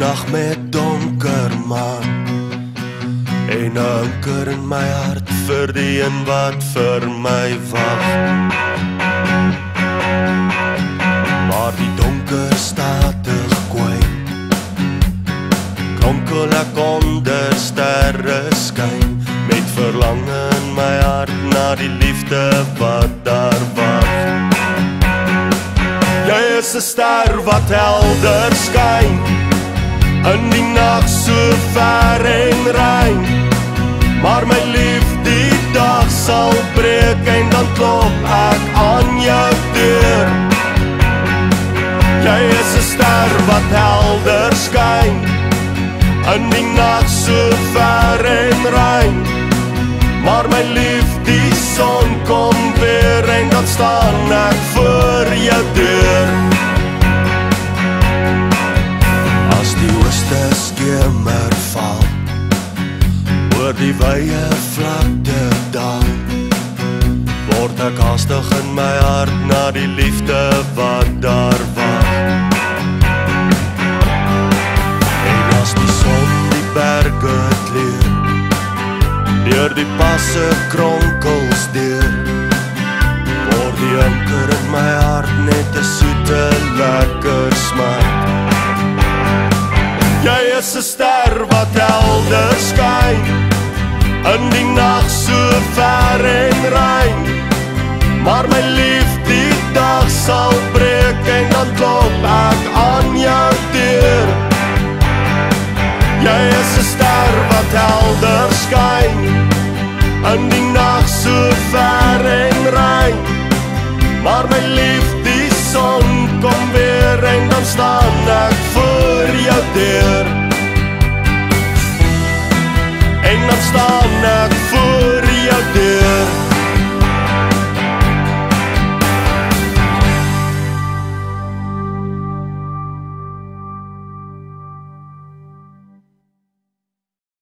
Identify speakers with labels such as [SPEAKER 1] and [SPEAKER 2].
[SPEAKER 1] nag met donker maan en 'n anker in my hart vir die een wat vir my wag. Maar die donker stadig kwyn, kronkel ek onder sterre skyn, met verlange in my hart na die liefde wat daar wag. Jy is 'n ster wat helder skyn, in die nag so ver en rein, maar my lief, die dag sal breek en dan klop ek aan jou deur. Jy is 'n ster wat helder skyn, in die nag so ver en rein, maar my lief, die son kom weer en dan staan ek voor jou deur. As die ooste skemer val, oor die wye vlakte daal, word ek haastig in my hart na die liefde wat daar wag. En as die son die berge kleer, deur die passe kronkels deur, word die anker in my hart net 'n soete lekker smaak. Jy is 'n ster wat helder skyn, in die nag so ver en rein, maar my lief, die dag sal breek en dan klop ek aan jou deur. Jy is 'n ster wat helder skyn, in die nag so ver en rein, maar my lief, die son kom weer en dan staan ek voor jou deur.